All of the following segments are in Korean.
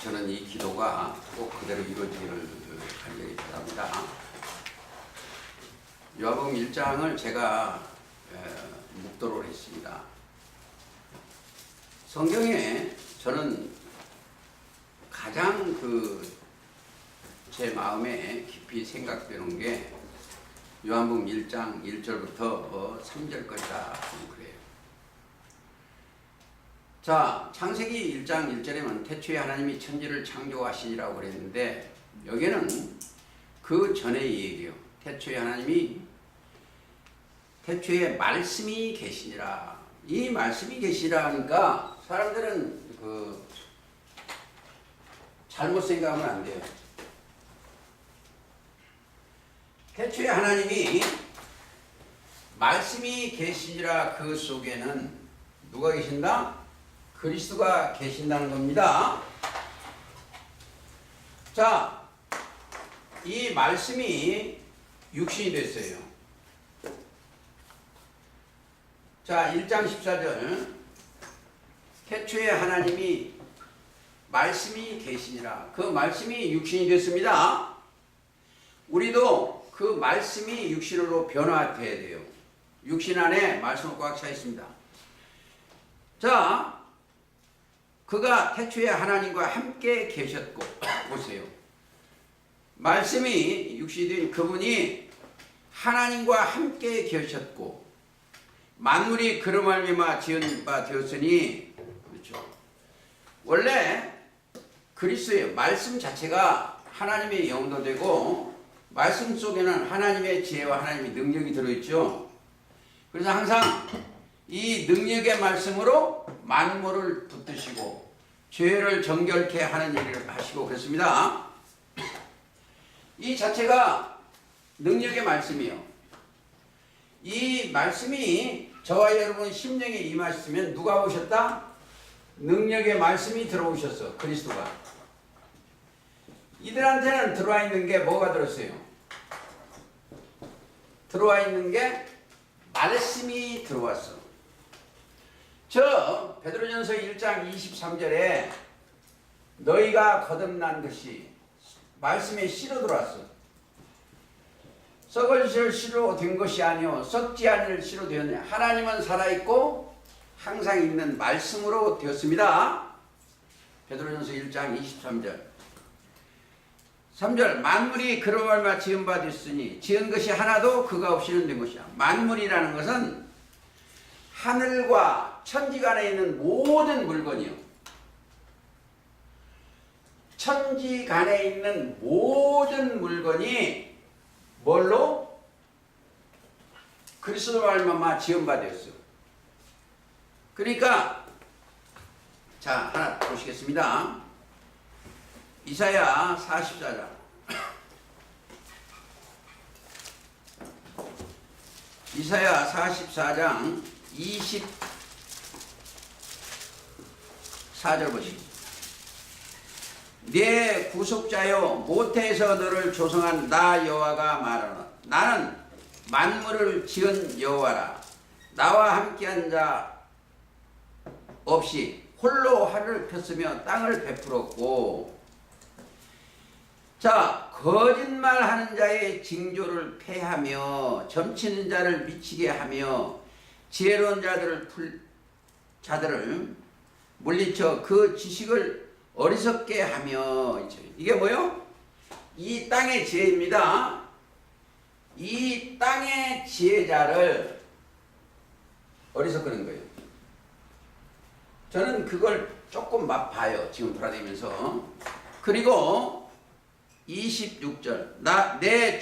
저는 이 기도가 꼭 그대로 이루어지기를 간절히 바랍니다. 요한복음 1장을 제가 묵도를 했습니다. 성경에 저는 가장 제 마음에 깊이 생각되는 게 요한복음 1장 1절부터 3절까지다 그래요. 자, 창세기 1장 1절에는 태초에 하나님이 천지를 창조하시니라고 그랬는데 여기는 그 전의 얘기예요. 태초에 하나님이 태초에 말씀이 계시니라. 이 말씀이 계시라 하니까 사람들은 잘못 생각하면 안 돼요. 태초에 하나님이 말씀이 계시니라 그 속에는 누가 계신다? 그리스도가 계신다는 겁니다. 자, 이 말씀이 육신이 됐어요. 자, 1장 14절 태초에 하나님이 말씀이 계시니라. 그 말씀이 육신이 됐습니다. 우리도 그 말씀이 육신으로 변화돼야 돼요. 육신 안에 말씀은 꽉 차 있습니다. 자, 그가 태초에 하나님과 함께 계셨고 보세요. 말씀이 육신이 된 그분이 하나님과 함께 계셨고 만물이 그로 말미암아 지은 바 되었으니, 그렇죠. 원래 그리스도의 말씀 자체가 하나님의 영도 되고 말씀 속에는 하나님의 지혜와 하나님의 능력이 들어있죠. 그래서 항상 이 능력의 말씀으로 만물을 붙드시고 죄를 정결케 하는 일을 하시고 그렇습니다. 이 자체가 능력의 말씀이요. 이 말씀이 저와 여러분 심령에 임하셨으면 누가 오셨다? 능력의 말씀이 들어오셨어. 그리스도가. 이들한테는 들어와 있는 게 뭐가 들었어요? 들어와 있는 게 말씀이 들어왔어. 저 베드로전서 1장 23절에 너희가 거듭난 듯이 말씀에 씨로 들어왔어. 썩을 씨로 된 것이 아니요 썩지 않을 씨로 되었냐. 하나님은 살아있고 항상 있는 말씀으로 되었습니다. 베드로전서 1장 23절 3절 만물이 그로 말미암아 지은 바 됐으니 지은 것이 하나도 그가 없이는 된 것이야. 만물이라는 것은 하늘과 천지간에 있는 모든 물건이요. 천지간에 있는 모든 물건이 뭘로? 그리스도 말미암아 지은 바 되었어요. 그러니까 자, 하나 보시겠습니다. 이사야 44장 이사야 44장 24절 보십시오. 내 구속자여 모태에서 너를 조성한 나 여호와가 말하노라. 나는 만물을 지은 여호와라. 나와 함께한 자 없이 홀로 하늘을 폈으며 땅을 베풀었고. 자, 거짓말하는 자의 징조를 폐하며 점치는 자를 미치게 하며 지혜로운 자들을 물리쳐 그 지식을 어리석게 하며. 이게 뭐요? 이 땅의 지혜입니다. 이 땅의 지혜자를 어리석거리는 거예요. 저는 그걸 조금 맛봐요. 지금 돌아다니면서. 그리고 26절 내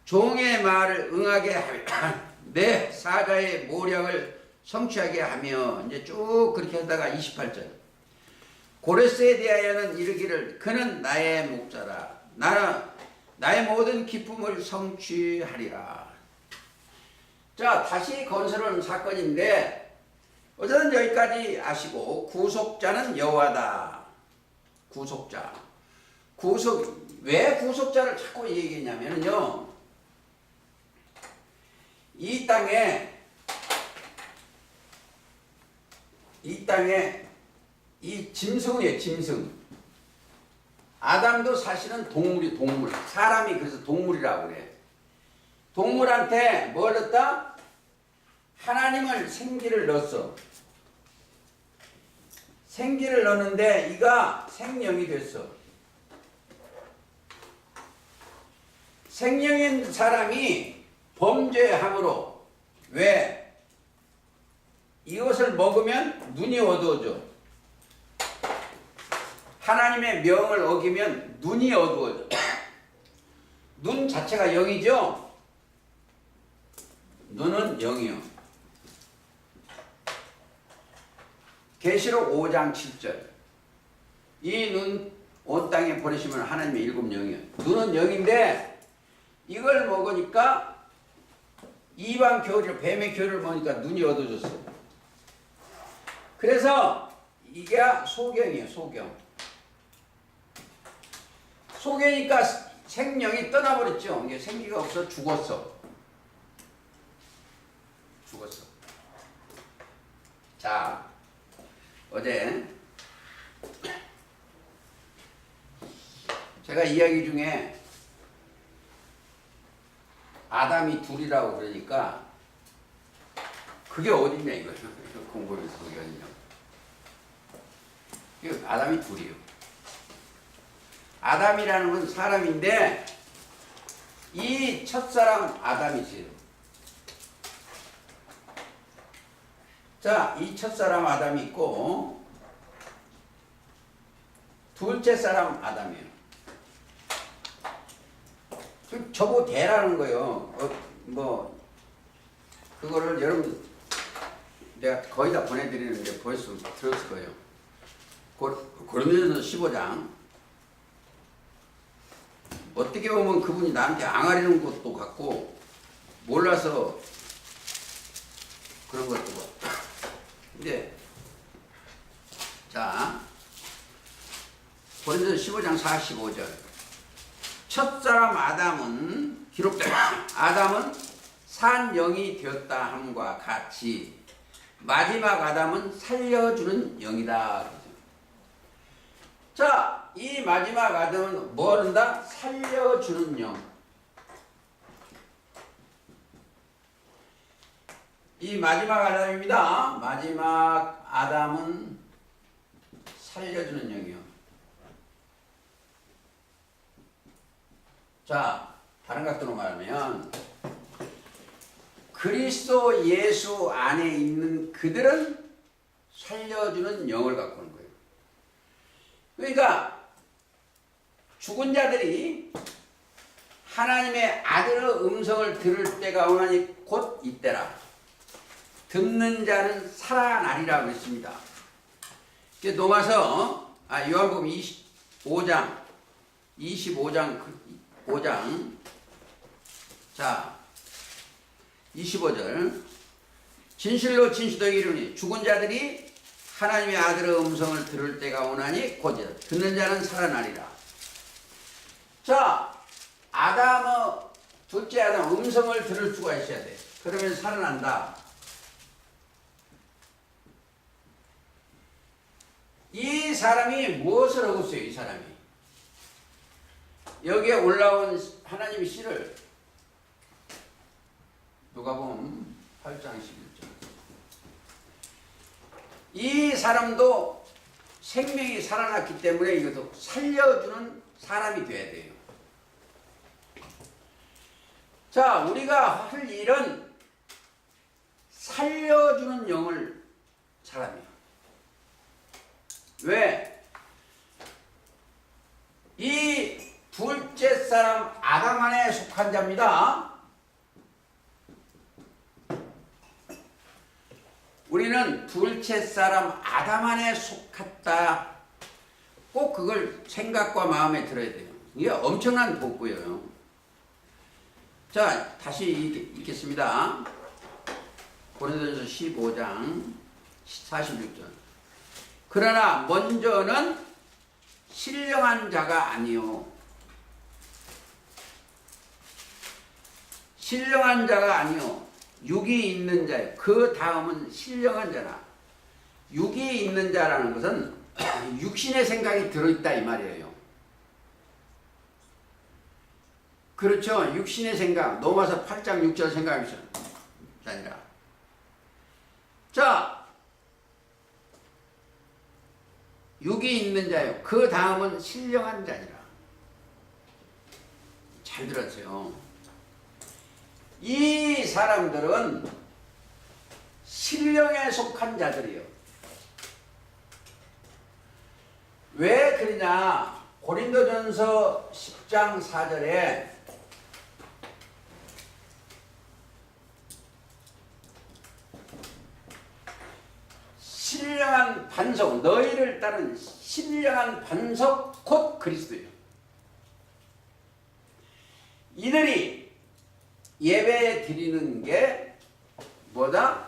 종의 말을 응하게 하며 내 사자의 모략을 성취하게 하며. 이제 쭉 그렇게 하다가 28절 고레스에 대하여는 이르기를 그는 나의 목자라. 나는 나의 모든 기쁨을 성취하리라. 자, 다시 건설하는 사건인데 어쨌든 여기까지 아시고 구속자는 여호와다. 구속자. 왜 구속자를 자꾸 얘기했냐면요. 이 땅에 이 짐승이에요, 짐승. 아담도 사실은 동물이 동물. 사람이 그래서 동물이라고 그래. 동물한테 뭘 넣었다? 하나님을 생기를 넣었어. 생기를 넣는데 이가 생명이 됐어. 생명인 사람이 범죄함으로 왜? 이것을 먹으면 눈이 어두워져. 하나님의 명을 어기면 눈이 어두워져. 눈 자체가 영이죠? 눈은 영이요. 계시록 5장 7절. 이 눈 온 땅에 보내시면 하나님의 일곱 영이요. 눈은 영인데 이걸 먹으니까 이방 교리를 뱀의 교리를 먹으니까 눈이 어두워졌어. 그래서 이게 소경이에요. 소경. 소경이니까 생명이 떠나버렸죠. 이게 생기가 없어 죽었어. 죽었어. 자, 어제 제가 이야기 중에 아담이 둘이라고 그러니까 그게 어딨냐 이거예요. 공부하면서 그게 어딨냐. 아담이 둘이에요. 아담이라는 건 사람인데 이 첫사람 아담이지요. 자, 이 첫사람 아담이 있고 둘째 사람 아담이에요. 저보고 대라는 거예요. 뭐 그거를 여러분 내가 거의 다 보내드리는데 벌써 들었을 거예요. 고린도전서 15장. 어떻게 보면 그분이 나한테 앙하리는 것도 같고 몰라서 그런 것도 같고. 근데 자, 고린도전서 15장 45절. 첫사람 아담은 기록된 아담은 산 영이 되었다 함과 같이 마지막 아담은 살려주는 영이다. 자, 이 마지막 아담은 뭐 한다? 살려주는 영. 이 마지막 아담입니다. 마지막 아담은 살려주는 영이요. 자, 다른 각도로 말하면 그리스도 예수 안에 있는 그들은 살려주는 영을 갖고 있는 거예요. 그러니까 죽은 자들이 하나님의 아들의 음성을 들을 때가 오나니 곧 이때라. 듣는 자는 살아나리라 그랬습니다. 넘어서 요한복음 25장 5장 자 25절. 진실로 진실로 이르니 죽은 자들이 하나님의 아들의 음성을 들을 때가 오나니 곧이라. 듣는 자는 살아나리라. 자, 아담의 둘째 아담 음성을 들을 수가 있어야 돼. 그러면 살아난다. 이 사람이 무엇을 하고 있어요? 이 사람이 여기에 올라온 하나님의 씨를 누가복음 8장 11절. 이 사람도 생명이 살아났기 때문에 이것도 살려주는 사람이 돼야 돼요. 자, 우리가 할 일은 살려주는 영을 사람이에요. 왜? 이 둘째 사람 아담 안에 속한 자입니다. 우리는 둘째 사람 아담 안에 속했다. 꼭 그걸 생각과 마음에 들어야 돼요. 이게 엄청난 복구예요. 자, 다시 읽겠습니다. 고린도전서 15장 46절. 그러나 먼저는 신령한 자가 아니요. 신령한 자가 아니요. 육이 있는 자예요. 그 다음은 신령한 자라. 육이 있는 자라는 것은 육신의 생각이 들어있다 이 말이에요. 그렇죠. 육신의 생각 넘어서 8장 6절 생각이 있어요. 아니라 자 육이 있는 자요. 그 다음은 신령한 자니라. 잘 들었어요. 이 사람들은 신령에 속한 자들이요. 왜 그러냐? 고린도전서 10장 4절에 신령한 반석, 너희를 따른 신령한 반석 곧 그리스도예요. 이들이 예배 드리는 게 뭐다?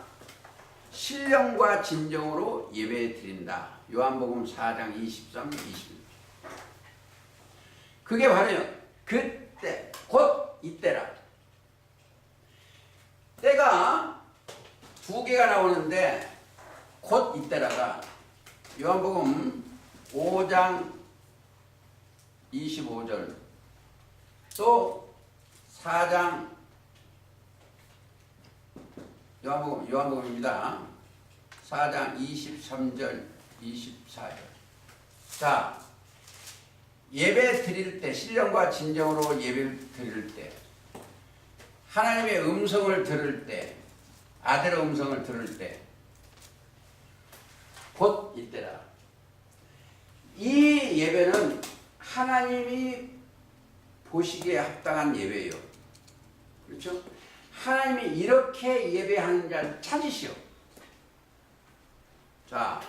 신령과 진정으로 예배 드린다. 요한복음 4장 23, 26. 그게 바로요. 그때, 곧 이때라. 때가 두 개가 나오는데 곧 이때라가 요한복음 5장 25절 또 4장 요한복음입니다. 4장 23절 24절. 자, 예배 드릴 때 신령과 진정으로 예배 드릴 때 하나님의 음성을 들을 때 아들의 음성을 들을 때 곧 이때라. 이 예배는 하나님이 보시기에 합당한 예배예요. 그렇죠? 하나님이 이렇게 예배하는 자를 찾으시오. 자,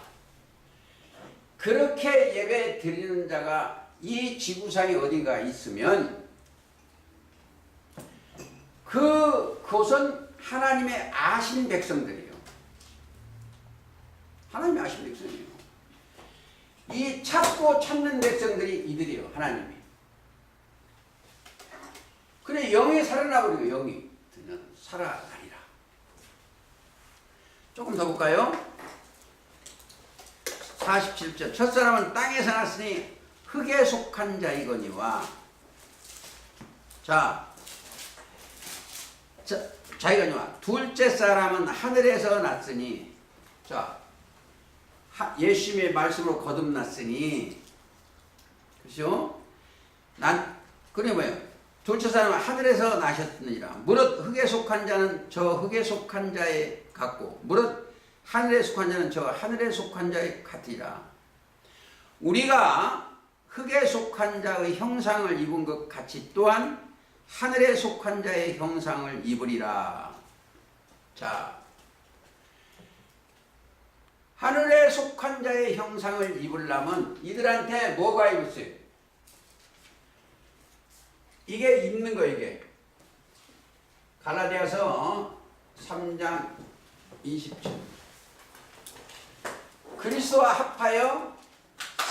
그렇게 예배 드리는 자가 이 지구상에 어딘가 있으면 그곳은 하나님의 아신 백성들이에요. 하나님의 아신 백성이에요. 이 찾고 찾는 백성들이 이들이에요. 하나님이. 그래 영이 살아나버리고 영이 살아나리라. 조금 더 볼까요? 47절. 첫사람은 땅에서 났으니 흙에 속한 자이거니와. 자이거니와 둘째 사람은 하늘에서 났으니. 자, 예수님의 말씀으로 거듭났으니. 그렇죠? 그게 뭐예요? 둘째 사람은 하늘에서 나셨느니라. 무릇 흙에 속한 자는 저 흙에 속한 자에 같고 무릇 하늘에 속한 자는 저 하늘에 속한 자에 같으리라. 우리가 흙에 속한 자의 형상을 입은 것 같이 또한 하늘에 속한 자의 형상을 입으리라. 자, 하늘에 속한 자의 형상을 입으려면 이들한테 뭐가 입었어요? 이게 입는 거 이게. 갈라디아서 3장 27. 그리스도와 합하여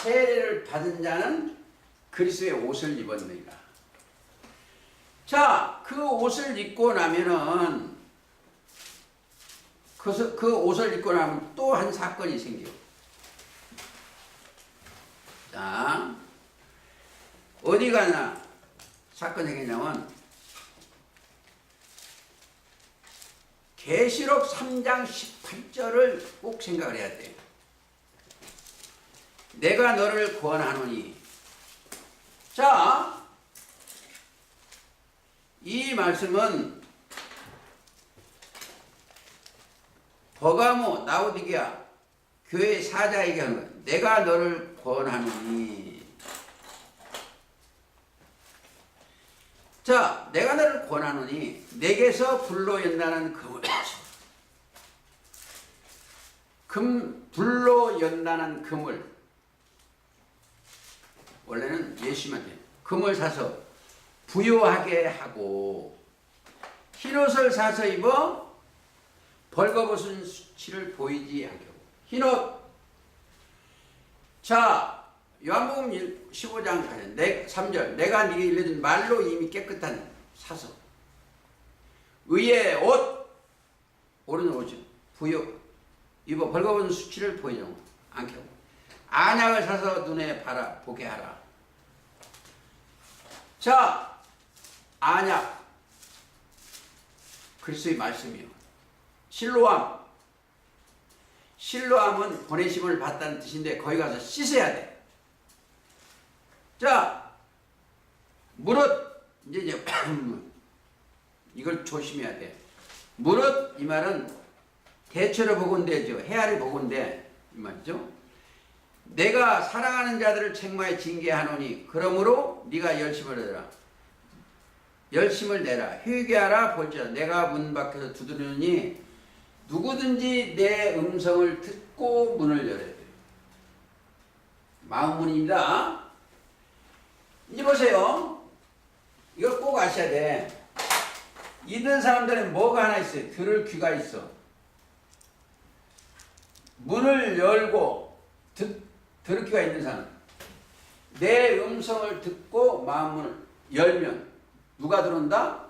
세례를 받은 자는 그리스도의 옷을 입었느니라. 자, 그 옷을 입고 나면은 그 옷을 입고 나면 또 한 사건이 생겨. 자, 어디 가나 사건이 생기냐면 계시록 3장 18절을 꼭 생각을 해야 돼요. 내가 너를 구원하노니. 자, 이 말씀은 버가모, 라오디게아 교회 사자에게 하는 거예요. 내가 너를 구원하노니. 자, 내가 너를 구원하노니 내게서 불로 연단하는 불로 연단한 금을, 원래는 예수님한테 금을 사서 부요하게 하고 흰옷을 사서 입어 벌거벗은 수치를 보이지 않게 하고. 흰옷. 자, 요한복음 15장 3절. 내가 네게 일러준 말로 이미 깨끗한 사서 의의 옷, 오른 옷이 부요 입어 벌거벗은 수치를 보이지 않게 하고 안약을 사서 눈에 보게 하라. 자, 안약 그리스도의 말씀이요. 실로암은 보내심을 받다는 뜻인데 거기 가서 씻어야 돼. 자, 무릇 이제 이걸 조심해야 돼. 무릇 이 말은 대체로 보건대죠. 헤아리 보건대 이 말이죠. 내가 사랑하는 자들을 책망에 징계하노니 그러므로 네가 열심을 내라. 회개하라. 볼지어다 내가 문 밖에서 두드리니 누구든지 내 음성을 듣고 문을 열어야 돼. 마음문입니다. 이제 보세요. 이거 꼭 아셔야 돼. 있는 사람들은 뭐가 하나 있어요. 들을 귀가 있어. 문을 열고 들을 귀가 있는 사람. 내 음성을 듣고 마음문을 열면 누가 들어온다?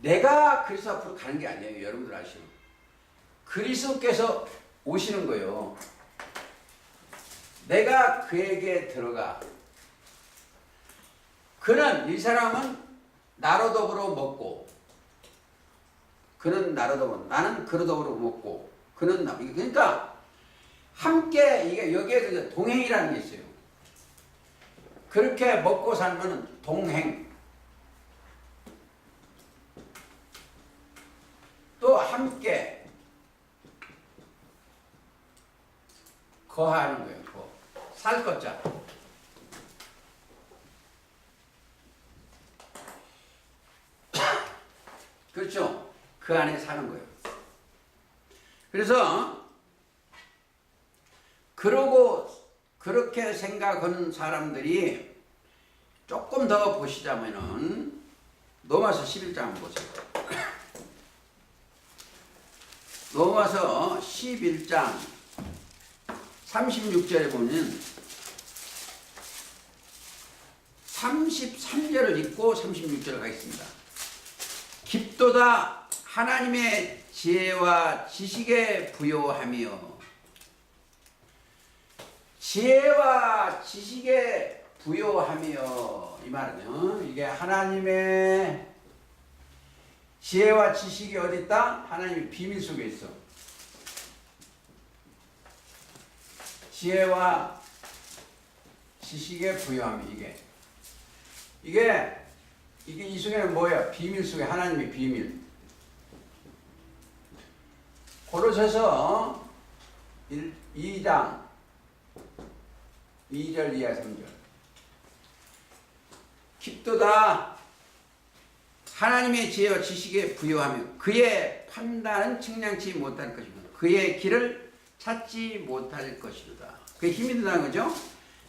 내가 그리스도 앞으로 가는 게 아니에요. 여러분들 아시죠? 그리스도께서 오시는 거예요. 내가 그에게 들어가. 이 사람은 나로 더불어 먹고, 그는 나로 더불어, 나는 그로 더불어 먹고, 그는 나. 그러니까 함께 이게 여기에 동행이라는 게 있어요. 그렇게 먹고 살면은 동행. 또 함께 거하는 거예요. 살 것자. 그렇죠? 그 안에 사는 거예요. 그래서 그렇게 생각하는 사람들이 조금 더 보시자면은 로마서 11장 한번 보세요. 로마서 11장 36절에 보면 33절을 읽고 36절을 가겠습니다. 깊도다 하나님의 지혜와 지식에 부요하며. 지혜와 지식에 부요하며 이 말은요. 이게 하나님의 지혜와 지식이 어디 있다? 하나님의 비밀 속에 있어. 지혜와 지식에 부요하며 이게 이 속에는 뭐야? 비밀 속에 하나님의 비밀. 고로새서 2장 2절 이하 3절. 깊도다 하나님의 지혜와 지식에 부요하며 그의 판단은 측량치 못할 것이고 그의 길을 찾지 못할 것이로다. 그게 힘이 든다는 거죠.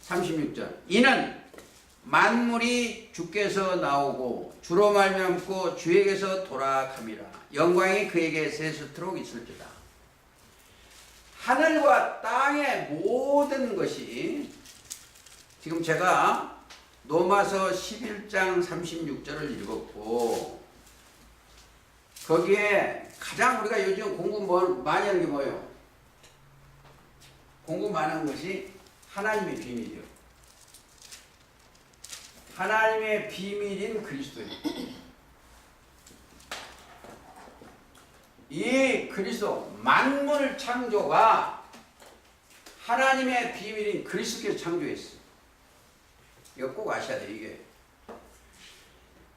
36절. 이는 만물이 주께서 나오고 주로 말미암고 주에게서 돌아감이라. 영광이 그에게 세수토록 있을지다. 하늘과 땅의 모든 것이 지금 제가 로마서 11장 36절을 읽었고 거기에 가장 우리가 요즘 공부 많이 하는 게 뭐예요? 공부 많이 하는 것이 하나님의 비밀이요. 하나님의 비밀인 그리스도예요. 이 그리스도 만물 창조가 하나님의 비밀인 그리스도께서 창조했어요. 이거 꼭 아셔야 돼요. 이게.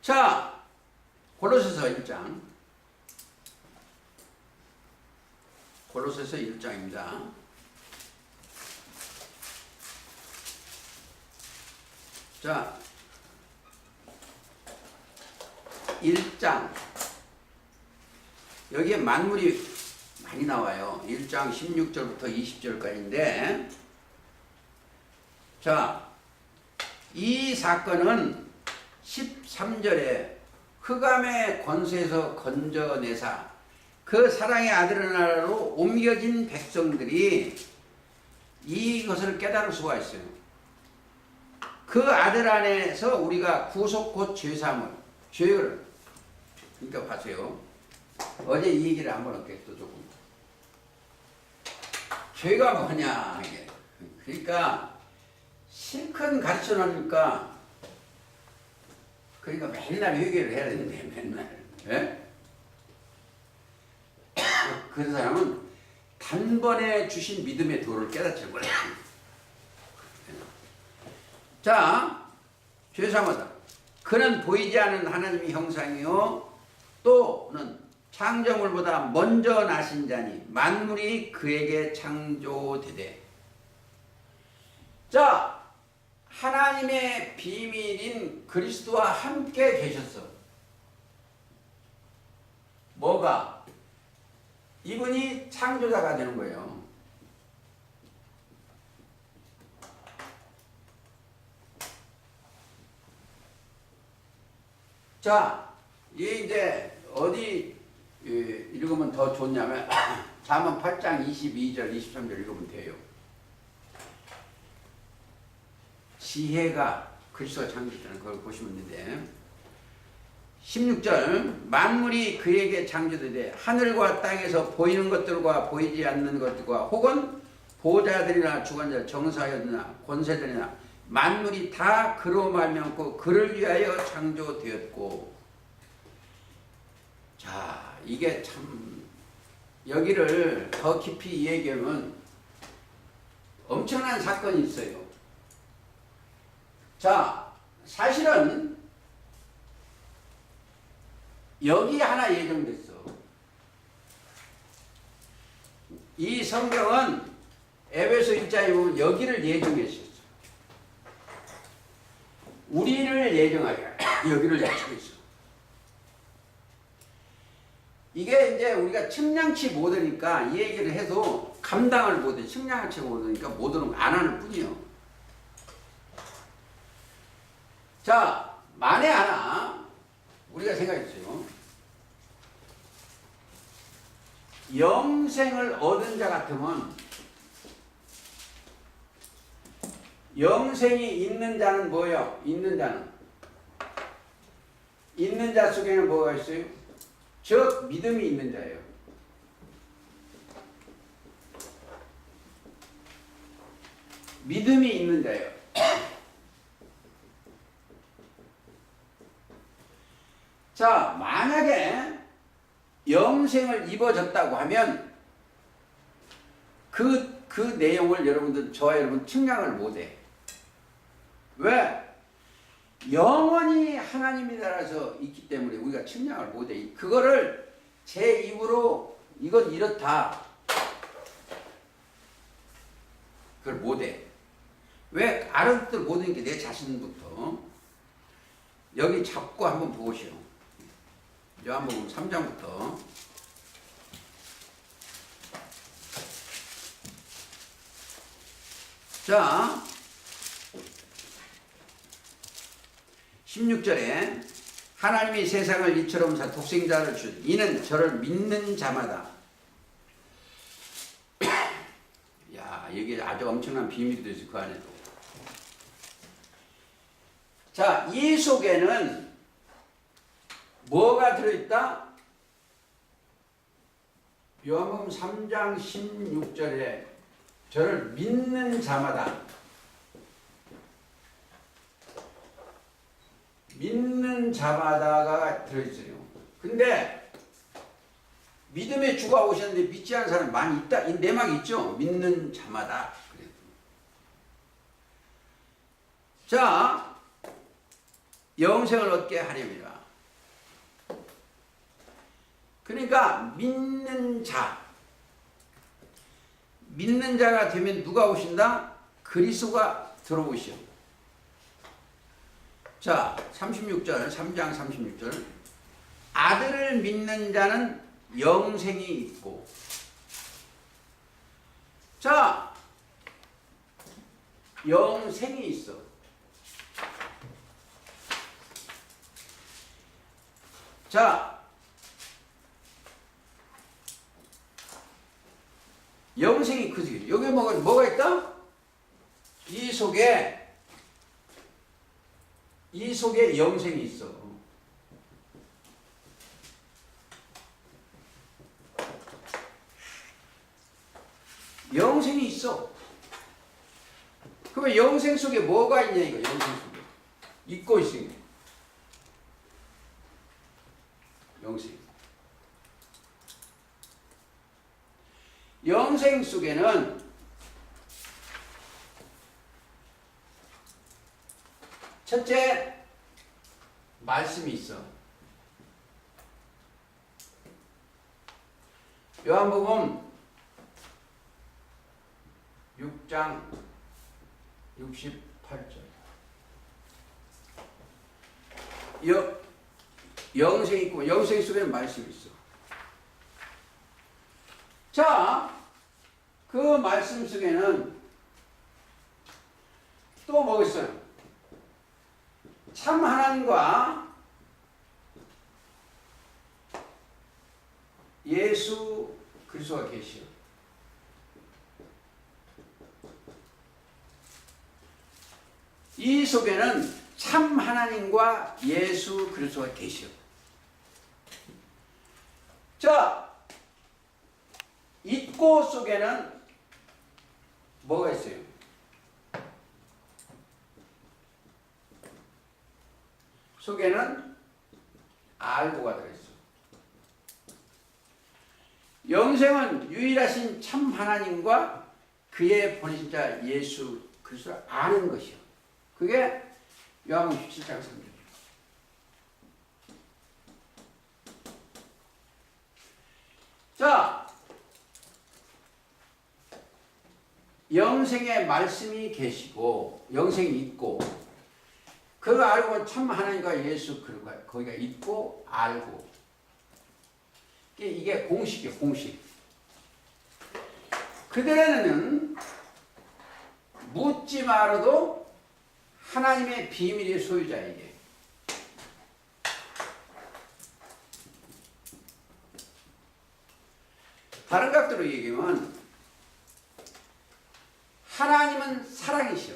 자, 골로새서 1장. 골로새서 1장입니다. 자, 1장. 여기에 만물이 많이 나와요. 1장 16절부터 20절까지인데, 자, 이 사건은 13절에 흑암의 권세에서 건져내사 그 사랑의 아들의 나라로 옮겨진 백성들이 이것을 깨달을 수가 있어요. 그 아들 안에서 우리가 구속 곧 죄사함을 죄를 그러니까 봐세요. 어제 이 얘기를 한번 할게요. 또 조금. 죄가 뭐냐 이게. 그러니까 실컷 가르쳐 놓으니까 그러니까 맨날 회개를 해야 되는데 맨날. 예? 그 사람은 단번에 주신 믿음의 도를 깨닫지 거예요. 자, 죄송하다. 그는 보이지 않는 하나님의 형상이요 또는 창조물보다 먼저 나신 자니 만물이 그에게 창조되되. 자, 하나님의 비밀인 그리스도와 함께 계셨어. 뭐가? 이분이 창조자가 되는 거예요. 자, 이게 이제 어디 읽으면 더 좋냐면 잠언 8장 22절 23절 읽으면 돼요. 지혜가 그리스도가 창조되는 걸 보시면 되는데 16절 만물이 그에게 창조되되 하늘과 땅에서 보이는 것들과 보이지 않는 것들과 혹은 보좌들이나 주관자 정사였나 권세들이나 만물이 다 그로 말미암고 그를 위하여 창조되었고. 자, 이게 참 여기를 더 깊이 얘기하면 엄청난 사건이 있어요. 자, 사실은 여기 하나 예정됐어. 이 성경은 에베소 1장에 보면 여기를 예정했었어. 우리를 예정하여 여기를 약속했어. 이게 이제 우리가 측량치 못하니까 이 얘기를 해도 감당을 못해. 측량치 못하니까 못하는 안 하는 뿐이요. 자, 만에 하나 우리가 생각했어요. 영생을 얻은 자 같으면 영생이 있는 자는 뭐예요? 있는 자는 있는 자 속에는 뭐가 있어요? 즉 믿음이 있는 자예요. 믿음이 있는 자예요. 자, 만약에 영생을 입어졌다고 하면 그 내용을 여러분들, 저와 여러분 측량을 못해. 왜? 영원히 하나님이 따라서 있기 때문에 우리가 측량을 못해. 그거를 제 입으로 이건 이렇다. 그걸 못해. 왜? 알아듣들 못하는 게 내 자신부터. 여기 잡고 한번 보시오. 요한복음 3장부터. 자, 16절에 하나님이 세상을 이처럼 독생자를 주셨 이는 저를 믿는 자마다. 야, 여기 아주 엄청난 비밀이 들어있어. 그 안에도. 자, 이 속에는 뭐가 들어있다? 요한복음 3장 16절에 저를 믿는 자마다, 믿는 자마다가 들어있어요. 근데 믿음의 주가 오셨는데 믿지 않는 사람 많이 있다. 이 내막이 있죠. 믿는 자마다. 자, 영생을 얻게 하렵니다. 그러니까 믿는 자가 되면 누가 오신다? 그리스도가 들어오시오. 자, 36절, 3장 36절. 아들을 믿는 자는 영생이 있고. 자, 영생이 있어. 자, 영생이 그 속에. 여기 뭐가 있다? 이 속에 영생이 있어. 영생이 있어. 그러면 영생 속에 뭐가 있냐 이거 영생 속에 잊고 있으니 영생 속에는 첫째 말씀이 있어. 요한복음 6장 68절. 영생이 있고 영생 속에는 말씀이 있어. 자, 그 말씀 속에는 또 뭐가 있어요? 참 하나님과 예수 그리스도가 계시오. 이 속에는 참 하나님과 예수 그리스도가 계시오. 자, 잊고 속에는 뭐가 있어요? 속에는 알고가 들어있어. 영생은 유일하신 참 하나님과 그의 보내신 자 예수 그리스도를 아는 것이요. 그게 요한복음 17장 3절. 자, 영생의 말씀이 계시고 영생이 있고 그거 알고 참 하나님과 예수 그리고 거기가 있고 알고 이게 공식이에요. 공식. 그들에는 묻지 말아도 하나님의 비밀의 소유자에게 다른 각도로 얘기하면 하나님은 사랑이시오.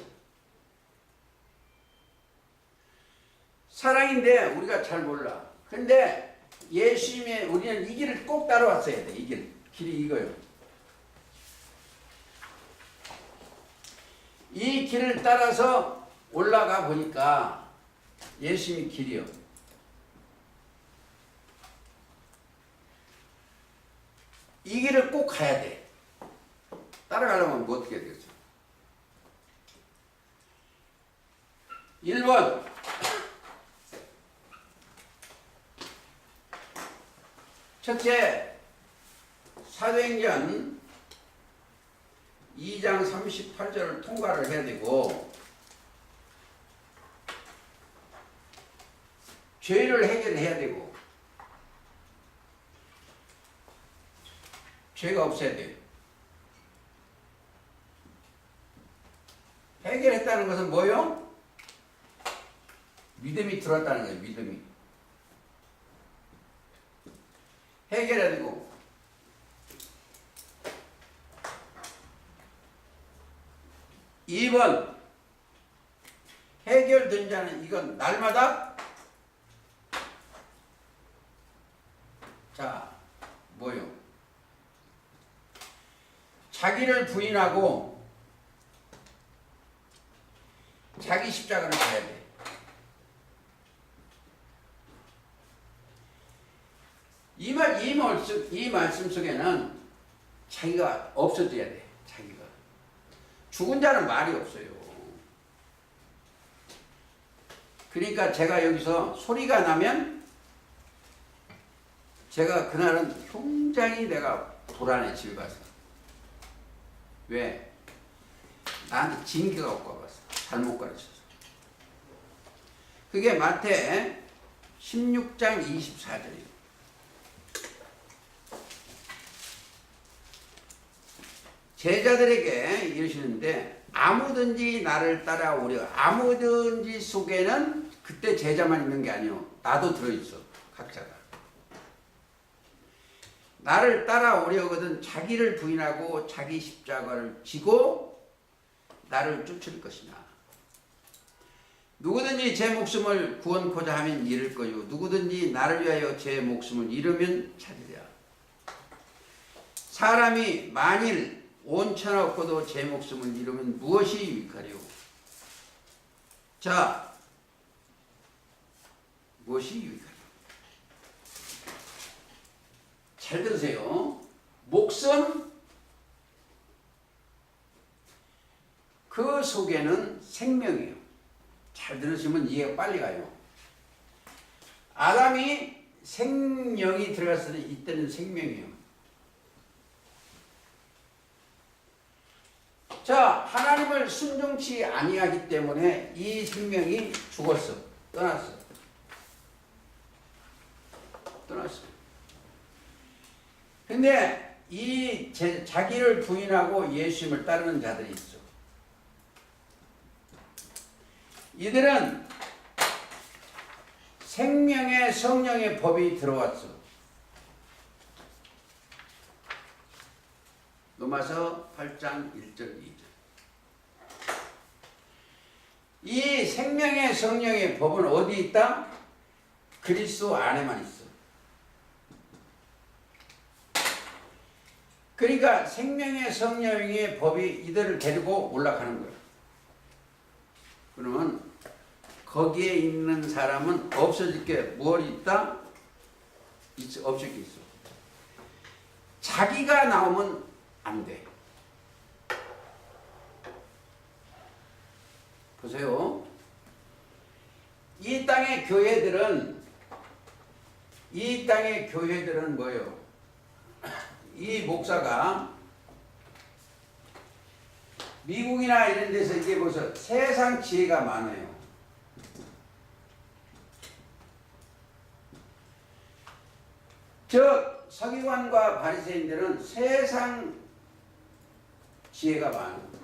사랑인데 우리가 잘 몰라. 근데 예수님의 우리는 이 길을 꼭 따라왔어야 돼. 이 길. 길이 이거요. 이 길을 따라서 올라가 보니까 예수님이 길이요. 이 길을 꼭 가야 돼. 따라가려면 뭐 어떻게 되겠어? 1번 첫째, 사도행전 2장 38절을 통과를 해야 되고 죄를 해결해야 되고 죄가 없어야 돼요. 해결했다는 것은 뭐요? 믿음이 들어왔다는 거예요. 믿음이. 해결해야 되고 (2번) 해결된 자는 이건 날마다 자 뭐요? 자기를 부인하고 자기 십자가를 져야 돼. 이 말씀 속에는 자기가 없어져야 돼. 자기가. 죽은 자는 말이 없어요. 그러니까 제가 여기서 소리가 나면 제가 그날은 굉장히 내가 불안해. 집에 가서. 왜? 나한테 징계가 없고 와봤어. 잘못 가르쳐서. 그게 마태 16장 24절이에요. 제자들에게 이러시는데 아무든지 나를 따라오려. 아무든지 속에는 그때 제자만 있는 게 아니요. 나도 들어있어. 각자가. 나를 따라오려거든 자기를 부인하고 자기 십자가를 지고 나를 쫓을 것이나. 누구든지 제 목숨을 구원코자 하면 잃을 거요. 누구든지 나를 위하여 제 목숨을 잃으면 찾으랴. 사람이 만일 온천하 없고도 제 목숨을 잃으면 무엇이 유익하리요? 자, 무엇이 유익하리요? 잘 들으세요. 목숨, 그 속에는 생명이에요. 잘 들으시면 이해가 빨리 가요. 아담이 생명이 들어갔을 때 이때는 생명이에요. 자, 하나님을 순종치 아니하기 때문에 이 생명이 죽었어. 떠났어. 근데 이 자기를 부인하고 예수님을 따르는 자들이 있어. 이들은 생명의 성령의 법이 들어왔어. 로마서 8장 1절 2절. 이 생명의 성령의 법은 어디 있다? 그리스도 안에만 있어. 그러니까 생명의 성령의 법이 이들을 데리고 올라가는 거예요. 그러면 거기에 있는 사람은 없어질 게 무엇이 있다? 없을 게 있어. 자기가 나오면 안 돼. 보세요. 이 땅의 교회들은 뭐예요? 이 목사가 미국이나 이런 데서 이게 보세요. 세상 지혜가 많아요. 저 서기관과 바리새인들은 세상 지혜가 많아요.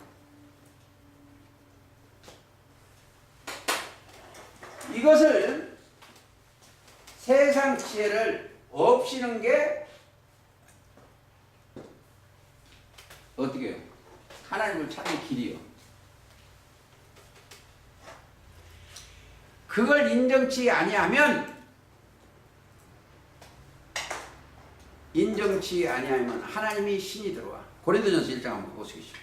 이것을 세상 지혜를 없이는 게 어떻게 해요? 하나님을 찾는 길이요. 그걸 인정치 아니하면 하나님이 신이 들어와. 고린도전서 1장 한번 보시겠습니다.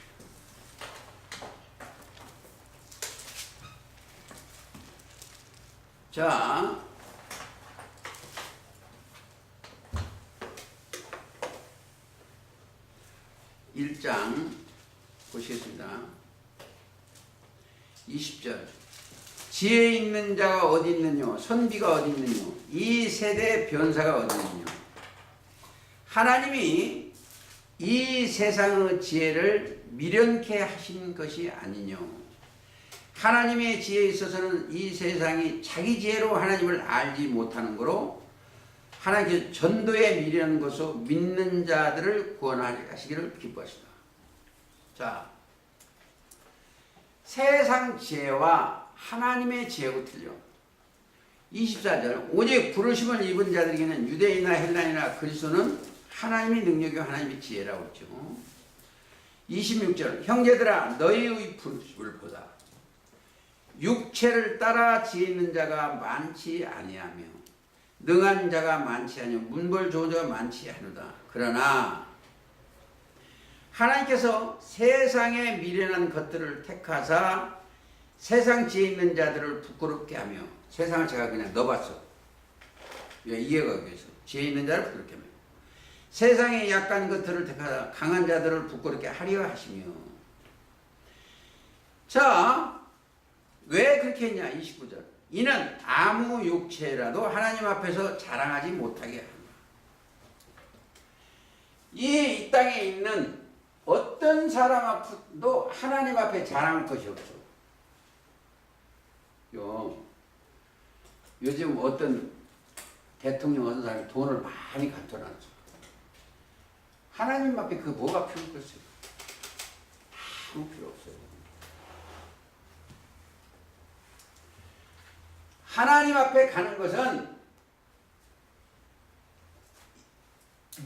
자, (1장) 보시겠습니다. 20절. 지혜 있는 자가 어디 있느뇨? 선비가 어디 있느뇨? 이 세대 변사가 어디 있느뇨? 하나님이 이 세상의 지혜를 미련케 하신 것이 아니뇨. 하나님의 지혜에 있어서는 이 세상이 자기 지혜로 하나님을 알지 못하는 거로 하나님께서 전도에 미련한 것으로 믿는 자들을 구원하시기를 기뻐하시다. 자, 세상 지혜와 하나님의 지혜가 틀려. 24절. 오직 부르심을 입은 자들에게는 유대인이나 헬라인이나 그리스도는 하나님의 능력이요 하나님의 지혜라고 했죠. 26절. 형제들아 너희의 부르심을 보다. 육체를 따라 지혜 있는 자가 많지 아니하며 능한 자가 많지 아니하며 문벌 좋은 자가 많지 않으다. 그러나 하나님께서 세상에 미련한 것들을 택하사 세상 지혜 있는 자들을 부끄럽게 하며 세상을 제가 그냥 넣어봤어. 이해가 위해서 지혜 있는 자를 부끄럽게 하며 세상에 약한 것들을 택하사 강한 자들을 부끄럽게 하려 하시며. 자, 왜 그렇게 했냐? 29절. 이는 아무 육체라도 하나님 앞에서 자랑하지 못하게 합니다. 이 땅에 있는 어떤 사람 앞도 하나님 앞에 자랑할 것이 없어. 요즘 어떤 대통령 어떤 사람이 돈을 많이 갖춰놨어. 하나님 앞에 그 뭐가 필요했어요? 아무 필요 없어요. 하나님 앞에 가는 것은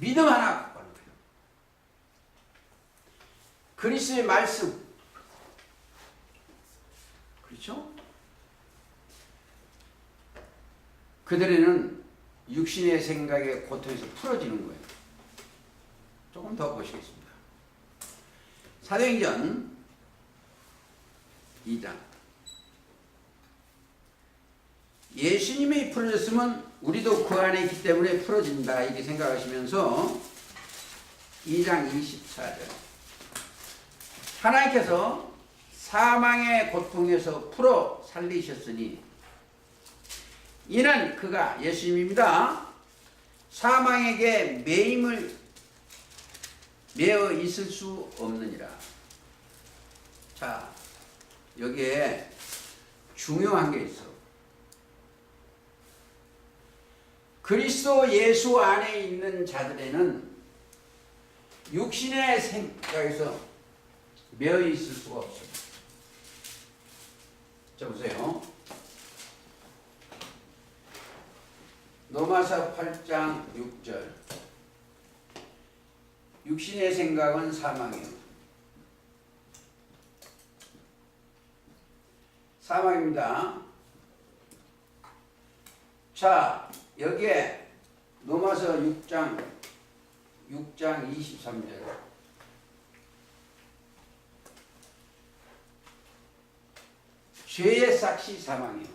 믿음 하나 갖고 가는 거예요. 그리스도의 말씀. 그렇죠? 그들에는 육신의 생각의 고통에서 풀어지는 거예요. 조금 더 보시겠습니다. 사도행전 2장. 예수님이 풀어졌으면 우리도 그 안에 있기 때문에 풀어진다 이렇게 생각하시면서 2장 24절. 하나님께서 사망의 고통에서 풀어 살리셨으니 이는 그가 예수님입니다. 사망에게 매임을 매어 있을 수 없느니라. 자, 여기에 중요한 게 있어. 그리스도 예수 안에 있는 자들에는 육신의 생각에서 매어 있을 수가 없어요. 자, 보세요. 로마서 8장 6절. 육신의 생각은 사망이요. 사망입니다. 자, 여기에 로마서 6장 23절. 죄의 삭시 사망이요.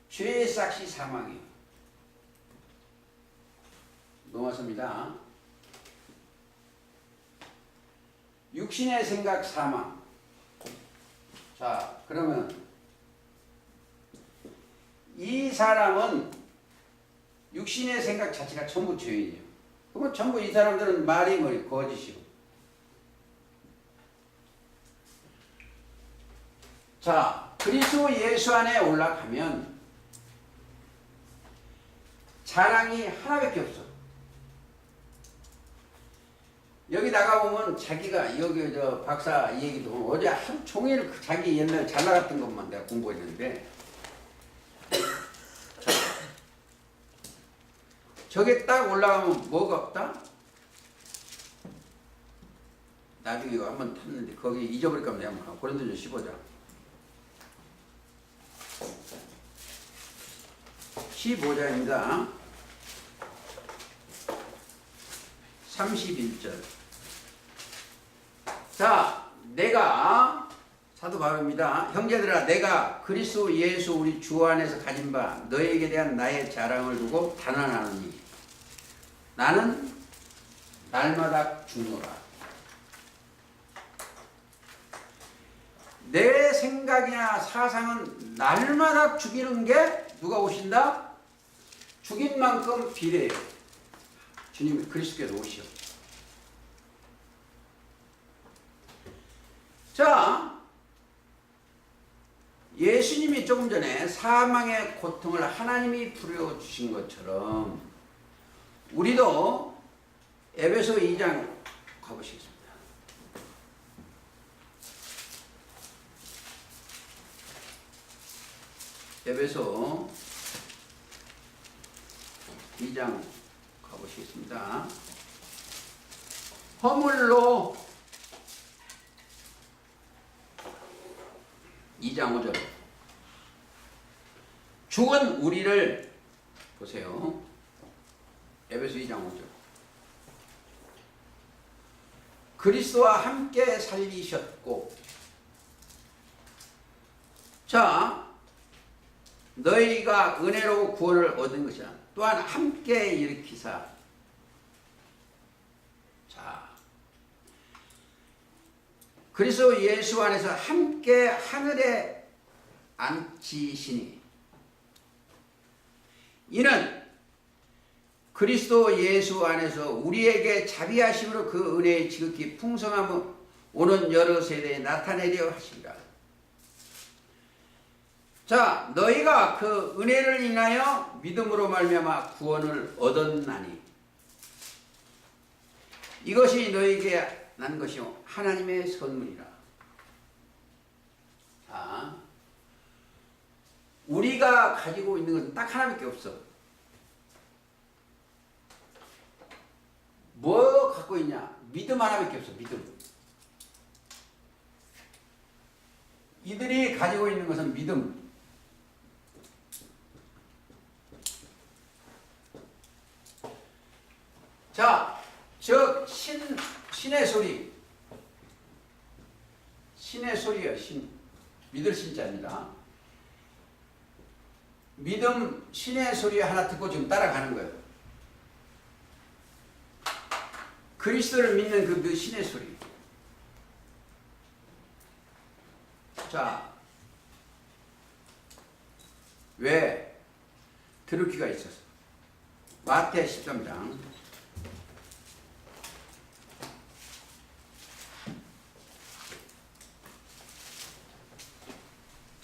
죄의 삭시 사망이요. 로마서입니다. 육신의 생각 사망. 자, 그러면 이 사람은 육신의 생각 자체가 전부 죄인이에요. 그러면 전부 이 사람들은 말이 뭐예요? 거짓이고. 자, 그리스도 예수 안에 올라가면 자랑이 하나밖에 없어. 여기 나가보면 자기가 여기 저 박사 얘기도 어제 하루 종일 자기 옛날 잘 나갔던 것만 내가 공부했는데 저게 딱 올라가면 뭐가 없다? 나중에 이거 한번 탔는데 거기 잊어버릴까 내가 한번 고린도전 15장 15장입니다. 31절. 자, 내가 사도 바울입니다. 형제들아, 내가 그리스도 예수 우리 주 안에서 가진 바 너에게 대한 나의 자랑을 두고 단언하노니 나는 날마다 죽노라. 내 생각이나 사상은 날마다 죽이는 게 누가 오신다? 죽인 만큼 비례해요. 주님 그리스도께서 오시오. 자, 예수님이 조금 전에 사망의 고통을 하나님이 부려주신 것처럼 우리도 에베소 2장 가보시겠습니다. 에베소 2장 가보시겠습니다. 허물로 2장 5절. 죽은 우리를 보세요. 에베소 2장 5절. 그리스도와 함께 살리셨고, 자, 너희가 은혜로 구원을 얻은 것이야. 또한 함께 일으키사. 자, 그리스도 예수 안에서 함께 하늘에 앉히시니 이는 그리스도 예수 안에서 우리에게 자비하심으로 그 은혜의 지극히 풍성함을 오는 여러 세대에 나타내려 하시리라. 자, 너희가 그 은혜를 인하여 믿음으로 말미암아 구원을 얻었나니 이것이 너희에게 난 것이요 하나님의 선물이라. 자, 우리가 가지고 있는 것은 딱 하나밖에 없어. 뭐 갖고 있냐? 믿음 하나밖에 없어. 믿음. 이들이 가지고 있는 것은 믿음. 자, 즉 신의 소리. 신의 소리요. 믿을 신자입니다. 믿음 신의 소리 하나 듣고 지금 따라가는 거예요. 그리스도를 믿는 그 신의 소리. 자, 왜? 들을 귀가 있어서. 마태 13장.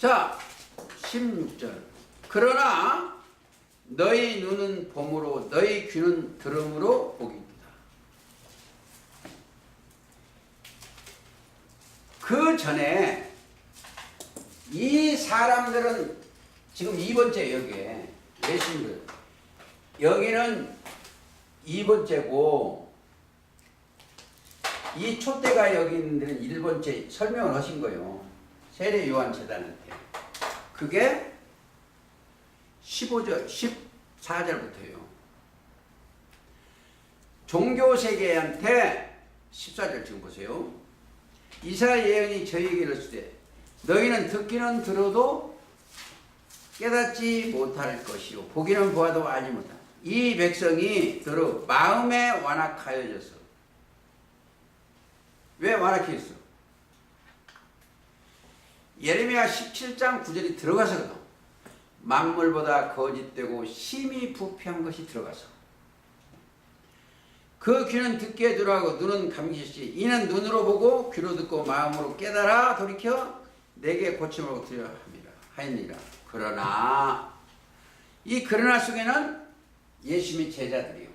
자, 16절. 그러나 너희 눈은 봄으로 너희 귀는 들음으로 보기이다. 그 전에 이 사람들은 지금 2번째 여기에 예수님들 여기는 2번째고 이 촛대가 여기 있는 데는 1번째 설명을 하신 거예요. 세례 요한 제단한테. 그게 15절, 14절부터예요. 종교세계한테 14절 지금 보세요. 이사야 예언이 저희에게 이르실 때 너희는 듣기는 들어도 깨닫지 못할 것이요 보기는 보아도 알지 못할. 이 백성이 들어 마음에 완악하여졌어. 왜 완악했어? 예레미야 17장 9절이 들어가서거든. 만물보다 거짓되고 심히 부패한 것이 들어가서 그 귀는 듣게 들어하고 눈은 감기시 이는 눈으로 보고 귀로 듣고 마음으로 깨달아 돌이켜 내게 고침을 얻으려 하니라. 그러나 이 그러나 속에는 예수님의 제자들이요.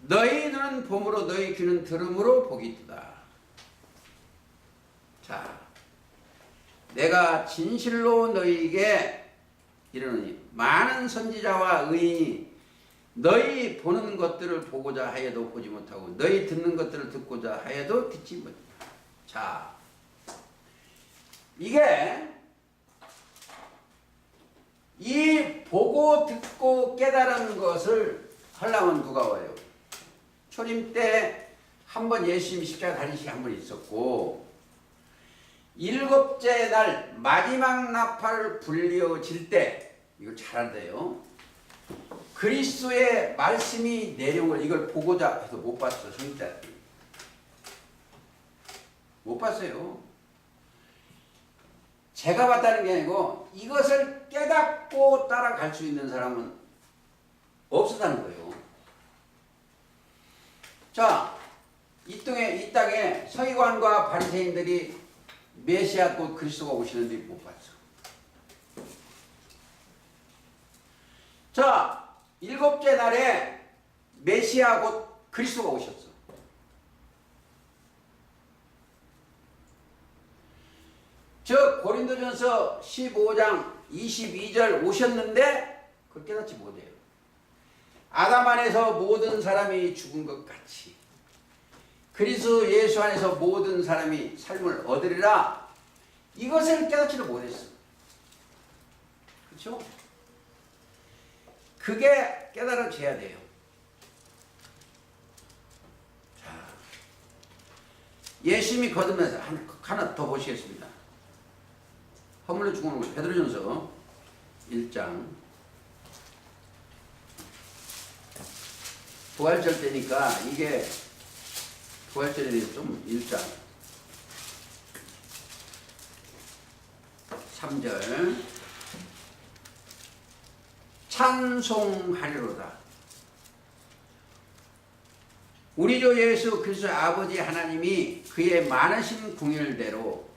너희 눈은 봄으로 너희 귀는 들음으로 보기이다. 자, 내가 진실로 너희에게 이르노니 많은 선지자와 의인이 너희 보는 것들을 보고자 하여도 보지 못하고 너희 듣는 것들을 듣고자 하여도 듣지 못한다. 자, 이게 이 보고 듣고 깨달은 것을 하려면 누가 와요? 초림 때 한 번 예수님이 십자가 달리시기 한 번 있었고 7째 날 마지막 나팔을 불려질 때 이걸 잘 안돼요. 그리스도의 말씀이 내려온 걸 이걸 보고자 해서 못 봤어. 성자들이 못 봤어요. 제가 봤다는 게 아니고 이것을 깨닫고 따라갈 수 있는 사람은 없었다는 거예요. 자, 이 땅에 서기관과 바리새인들이 메시아 곧 그리스도가 오시는데 못 봤어. 자, 7째 날에 메시아 곧 그리스도가 오셨어. 즉 고린도전서 15장 22절 오셨는데 그걸 깨닫지 못해요. 아담 안에서 모든 사람이 죽은 것 같이 그리스도 예수 안에서 모든 사람이 삶을 얻으리라. 이것을 깨닫지를 못했어. 그렇죠? 그게 깨달아져야 돼요. 자, 예수님이 거듭나서 하나 더 보시겠습니다. 허물로 죽은 것 베드로전서 1장 부활절 때니까 이게 부활절에 대해서 좀 1장 3절 찬송하리로다. 우리 주 예수 그리스도 아버지 하나님이 그의 많으신 궁율대로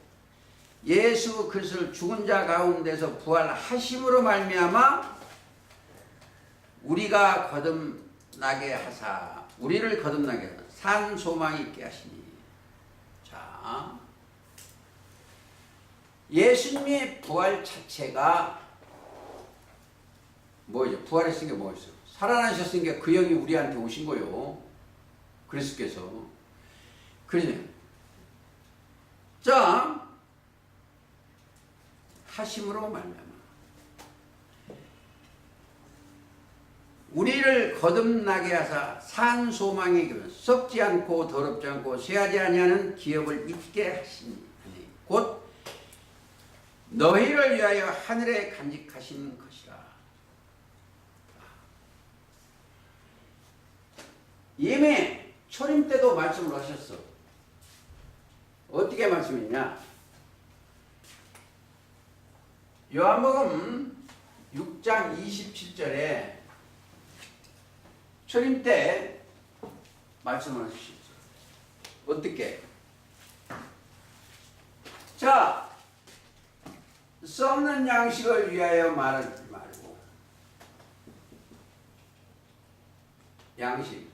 예수 그리스도를 죽은 자 가운데서 부활하심으로 말미암아 우리가 거듭나게 하사 우리를 거듭나게 하사 산 소망이 있게 하시니. 자, 예수님의 부활 자체가 뭐죠? 부활했은 게 뭐였어요? 살아나셨은 게 그 영이 우리한테 오신 거요. 그리스도께서. 그러네. 자, 하심으로 말미암아 우리를 거듭나게 하사 산 소망의 길 썩지 않고 더럽지 않고 쇠하지 아니하는 기업을 잊게 하시니 곧 너희를 위하여 하늘에 간직하신 것이라. 이미 초림 때도 말씀을 하셨어. 어떻게 말씀했냐? 요한복음 6장 27절에 초림 때 말씀을 하셨죠. 어떻게? 자, 썩는 양식을 위하여 말하지 말고 양식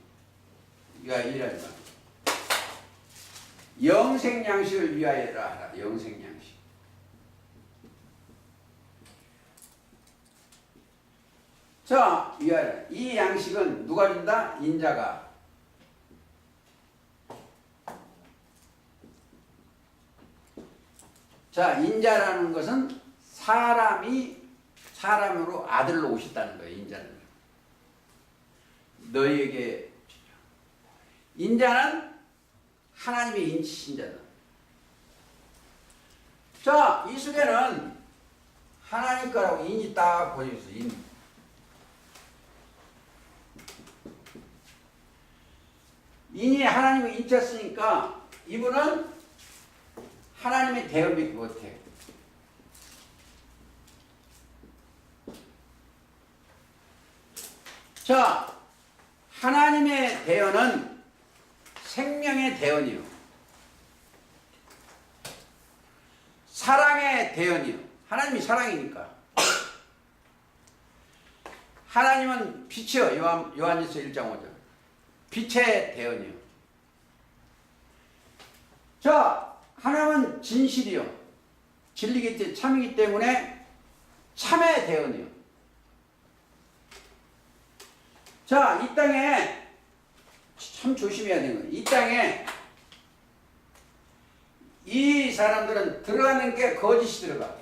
이가 이라지 말고 영생 양식을 위하여라 하라. 영생 양식. 자, 위하여라. 이 양식은 누가 준다? 인자가. 자, 인자라는 것은 사람으로 아들로 오셨다는 거예요. 인자는 너희에게 인자는 하나님의 인치신 자다. 자, 이 속에는 하나님 거라고 인이 딱 보여있어. 인이 하나님을 인쳤으니까 이분은 하나님의 대언밖에 못해. 자, 하나님의 대언은 생명의 대언이요. 사랑의 대언이요. 하나님이 사랑이니까. 하나님은 빛이요. 요한일서 1장 5절. 빛의 대언이요. 자, 하나님은 진실이요. 진리기 참이기 때문에 참의 대언이요. 자, 이 땅에 참 조심해야 되는 거예요. 이 땅에 이 사람들은 들어가는 게 거짓이 들어가.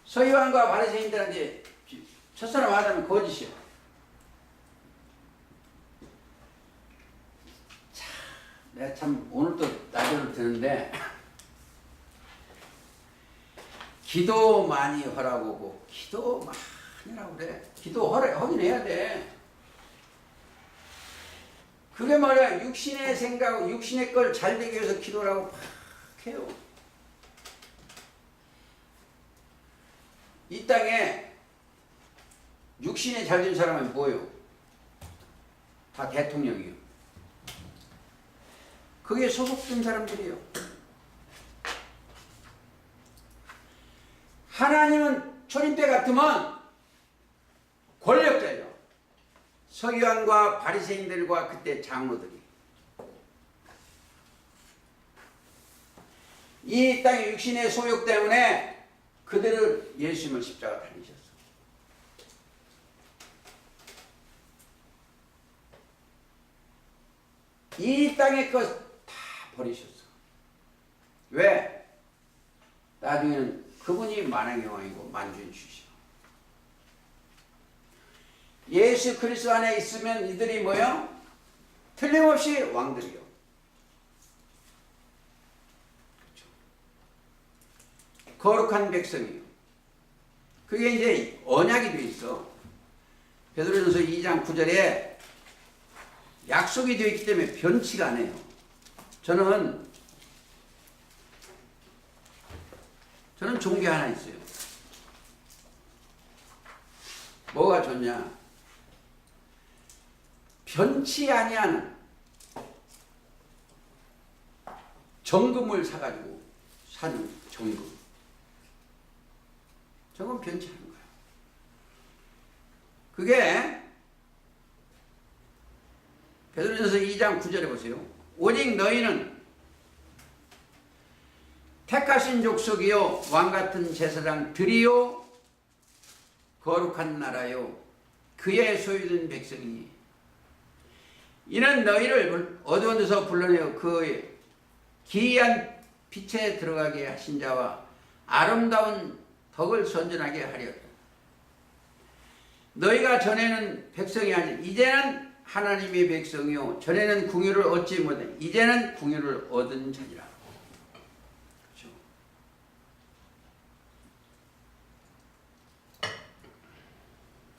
서기관과 바리새인들한테 첫사람 하자면 거짓이야. 참, 내가 참 오늘도 라디오를 듣는데 기도 많이 하라고 기도 많이 하라고 그래. 기도 하긴 해야 돼. 그게 말이야. 육신의 생각, 육신의 걸 잘 되기 위해서 기도를 하고 막 해요. 이 땅에 육신에 잘 된 사람은 뭐예요? 다 대통령이요. 그게 소속된 사람들이에요. 하나님은 초림 때 같으면 권력자예요. 서기관과 바리새인들과 그때 장로들이 이 땅의 육신의 소욕 때문에 그들을 예수님을 십자가 달리셨어. 이 땅의 것 다 버리셨어. 왜? 나중에는 그분이 만왕의 왕이고 만주인 주시오. 예수 그리스도 안에 있으면 이들이 뭐요? 틀림없이 왕들이요. 그렇죠. 거룩한 백성이요. 그게 이제 언약이 돼 있어. 베드로전서 2장 9절에 약속이 되어 있기 때문에 변치가 안 해요. 저는 종교 하나 있어요. 뭐가 좋냐? 변치 아니하는 정금을 사가지고 사는 정금. 저건 변치 않은 거야. 그게 베드로전서 2장 9절에 보세요. 오직 너희는 택하신 족속이요 왕같은 제사장들이요 거룩한 나라요 그의 소유된 백성이니 이는 너희를 어두운 데서 불러내어 그 기이한 빛에 들어가게 하신 자와 아름다운 덕을 선전하게 하려. 너희가 전에는 백성이 아니 이제는 하나님의 백성이요 전에는 궁유를 얻지 못해 이제는 궁유를 얻은 자니라. 그렇죠?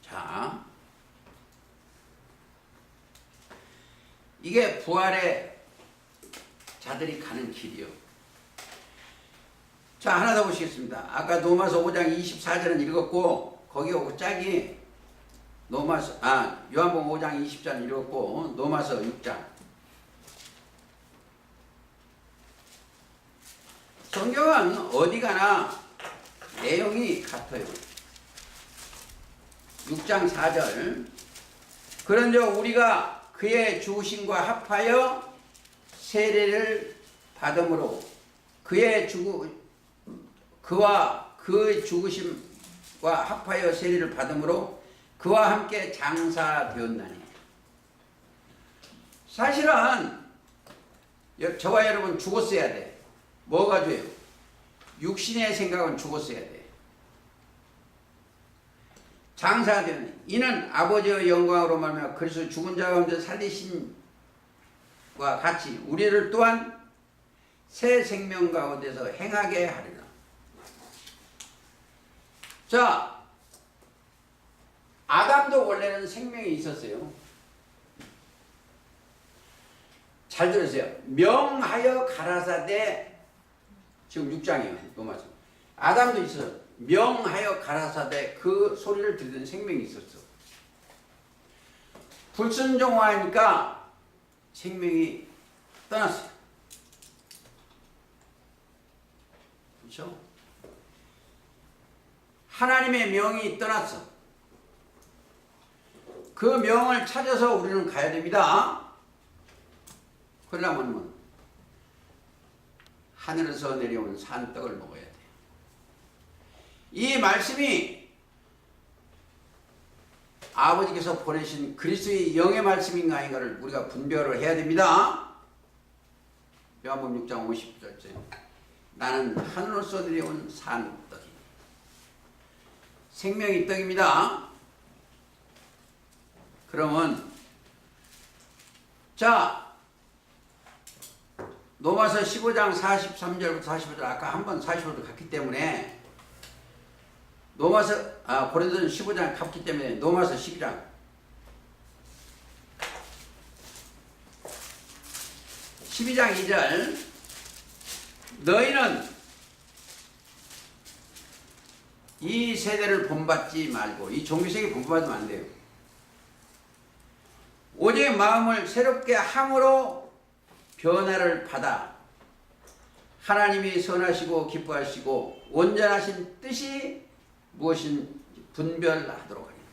자, 이게 부활의 자들이 가는 길이요. 자, 하나 더 보시겠습니다. 아까 로마서 5장 24절은 읽었고 거기하고 짝이 요한복음 5장 20절 읽었고 로마서 6장. 성경은 어디 가나 내용이 같아요. 6장 4절. 그런즉 우리가 그의 죽으심과 합하여 세례를 받음으로 그와 그 죽으심과 합하여 세례를 받음으로 그와 함께 장사되었나니. 사실은 저와 여러분 죽었어야 돼. 뭐가 돼요? 육신의 생각은 죽었어야 돼. 장사되었나니 이는 아버지의 영광으로 말하며 그리스도 죽은 자 가운데 살리신과 같이 우리를 또한 새 생명 가운데서 행하게 하리라. 자, 아담도 원래는 생명이 있었어요. 잘 들으세요. 명하여 가라사대, 지금 6장이에요. 로마서. 아담도 있었어요. 명하여 가라사대 그 소리를 듣는 생명이 있었어. 불순종하니까 생명이 떠났어요. 그렇죠? 하나님의 명이 떠났어. 그 명을 찾아서 우리는 가야 됩니다. 그러려면 하늘에서 내려온 산떡을 먹어야 돼요. 이 말씀이 아버지께서 보내신 그리스도의 영의 말씀인가 아닌가를 우리가 분별을 해야 됩니다. 요한복음 6장 50절째 나는 하늘로서 내려온 산떡이 생명의 떡입니다. 그러면 자, 로마서 15장 43절부터 45절 아까 한번 45절 갔기 때문에 고린도전 15장 갔기 때문에 로마서 12장 12장 2절 너희는 이 세대를 본받지 말고 이 종교생이 본받으면 안 돼요. 오직 마음을 새롭게 함으로 변화를 받아 하나님이 선하시고 기뻐하시고 온전하신 뜻이 무엇인지 분별하도록 하리라.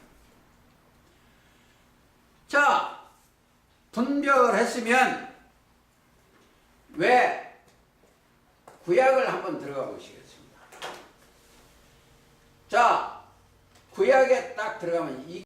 자, 분별했으면 왜 구약을 한번 들어가 보시겠습니다. 자, 구약에 딱 들어가면 이